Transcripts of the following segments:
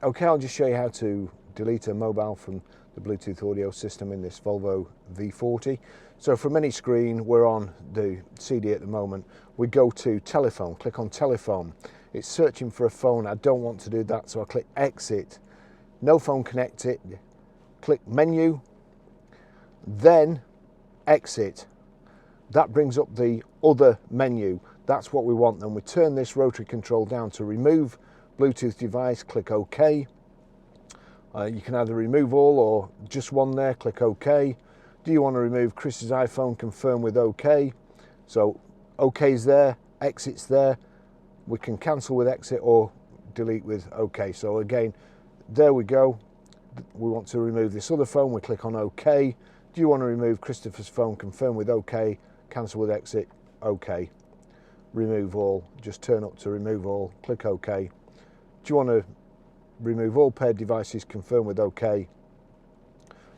Okay, I'll just show you how to delete a mobile from the Bluetooth audio system in this Volvo V40. So from any screen, we're on the CD at the moment. We go to telephone, click on telephone. It's searching for a phone. I don't want to do that, so I click exit. No phone connected. Click menu, then exit. That brings up the other menu. That's what we want. Then we turn this rotary control down to remove Bluetooth device, click OK. You can either remove all or just one there, click OK. Do you want to remove Chris's iPhone? Confirm with OK. So OK's there, exit's there. We can cancel with exit or delete with OK. So again, there we go. We want to remove this other phone, we click on OK. Do you want to remove Christopher's phone? Confirm with OK. Cancel with exit, OK. Remove all, just turn up to remove all, click OK. Do you want to remove all paired devices? Confirm with OK.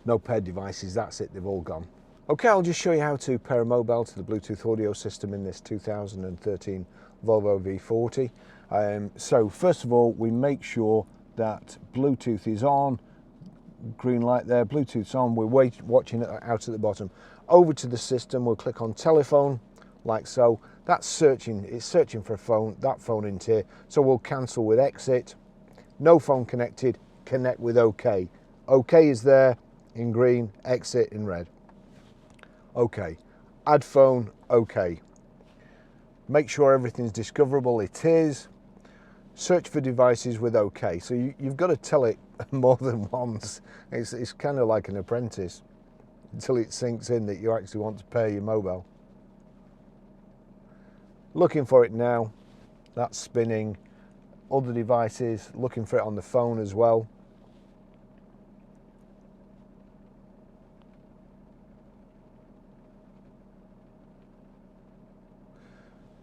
No paired devices, that's it, they've all gone. Okay, I'll just show you how to pair a mobile to the Bluetooth audio system in this 2013 Volvo V40. So first of all, we make sure that Bluetooth is on. Green light there, Bluetooth's on, we're watching it out at the bottom. Over to the system, we'll click on telephone, like so. That's searching, it's searching for a phone, that phone in here. So we'll cancel with exit. No phone connected, connect with OK. OK is there in green, exit in red. OK. Add phone, OK. Make sure everything's discoverable, it is. Search for devices with OK. So you've got to tell it more than once. It's kind of like an apprentice until it sinks in that you actually want to pair your mobile. Looking for it now, that's spinning. Other devices, looking for it on the phone as well.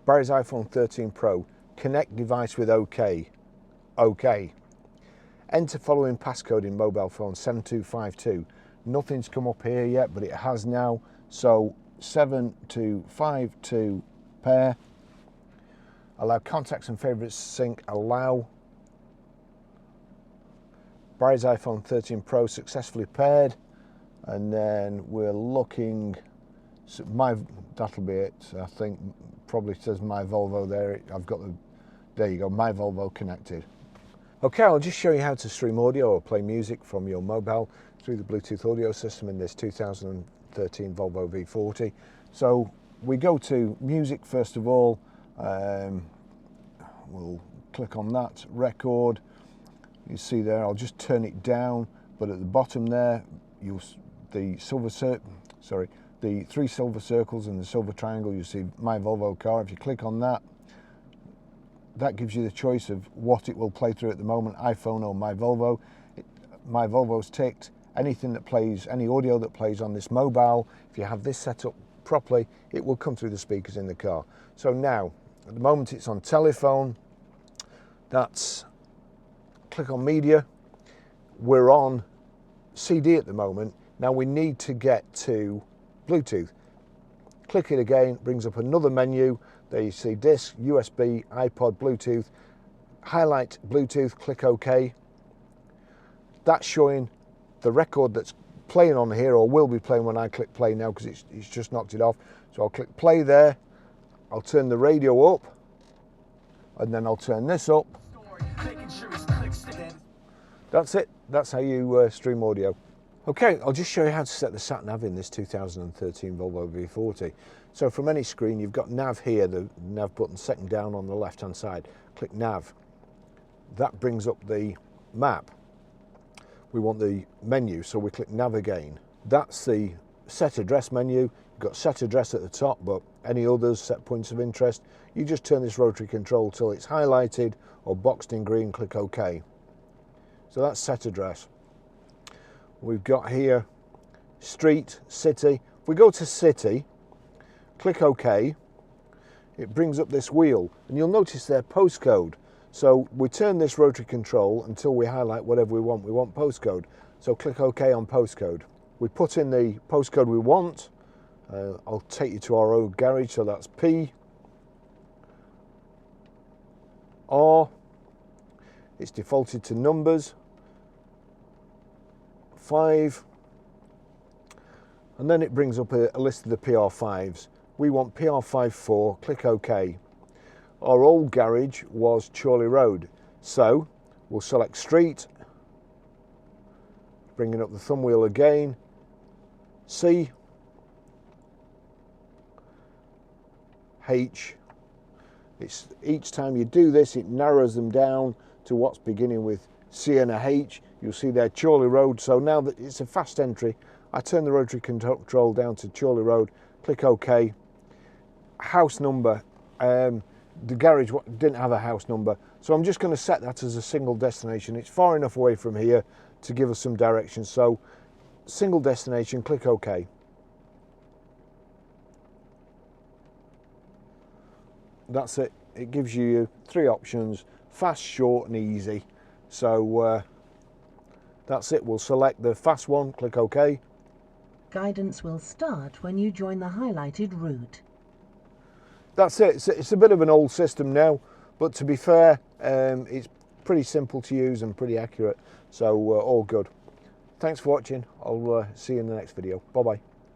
Barry's iPhone 13 Pro, connect device with OK. OK. Enter following passcode in mobile phone 7252. Nothing's come up here yet, but it has now. So 7252 pair. Allow contacts and favorites to sync, allow. Barry's iPhone 13 Pro successfully paired. And then we're looking, that'll be it. I think probably says my Volvo there. I've got there you go, my Volvo connected. Okay, I'll just show you how to stream audio or play music from your mobile through the Bluetooth audio system in this 2013 Volvo V40. So we go to music first of all. We'll click on that, record. You see there, I'll just turn it down, but at the bottom there, the three silver circles and the silver triangle, you see my Volvo car. If you click on that, that gives you the choice of what it will play through at the moment, iPhone or my Volvo. My Volvo's ticked. Anything that plays, any audio that plays on this mobile, if you have this set up properly, it will come through the speakers in the car. So now, at the moment it's on telephone. That's, click on media. We're on CD at the moment. Now we need to get to Bluetooth. Click it again, brings up another menu. There you see disc, USB, iPod, Bluetooth. Highlight Bluetooth, click OK. That's showing the record that's playing on here, or will be playing when I click play now, because it's just knocked it off. So I'll click play there. I'll turn the radio up, and then I'll turn this up. That's it. That's how you stream audio. Okay, I'll just show you how to set the sat nav in this 2013 Volvo V40. So from any screen, you've got nav here, the nav button second down on the left hand side. Click nav. That brings up the map. We want the menu, so we click nav again. That's the set address menu. You've got set address at the top, but any others, set points of interest. You just turn this rotary control till it's highlighted or boxed in green, click OK. So that's set address. We've got here street, city. If we go to city, click OK, it brings up this wheel, and you'll notice there postcode. So we turn this rotary control until we highlight whatever we want. We want postcode. So click OK on postcode. We put in the postcode we want. I'll take you to our old garage, so that's P. R. It's defaulted to numbers, 5, and then it brings up a list of the PR5s. We want PR54, click OK. Our old garage was Chorley Road, so we'll select street, bringing up the thumb wheel again, C, H. It's, each time you do this, it narrows them down to what's beginning with C and a H. You'll see there Chorley Road. So now that it's a fast entry, I turn the rotary control down to Chorley Road, click OK. House number, the garage didn't have a house number, so I'm just going to set that as a single destination. It's far enough away from here to give us some direction. So single destination, click OK. That's it. It gives you 3 options: fast, short and easy. So that's it. We'll select the fast one, click OK. Guidance will start when you join the highlighted route. That's it. It's a bit of an old system now, but to be fair, it's pretty simple to use and pretty accurate. So all good. Thanks for watching. I'll see you in the next video. Bye bye.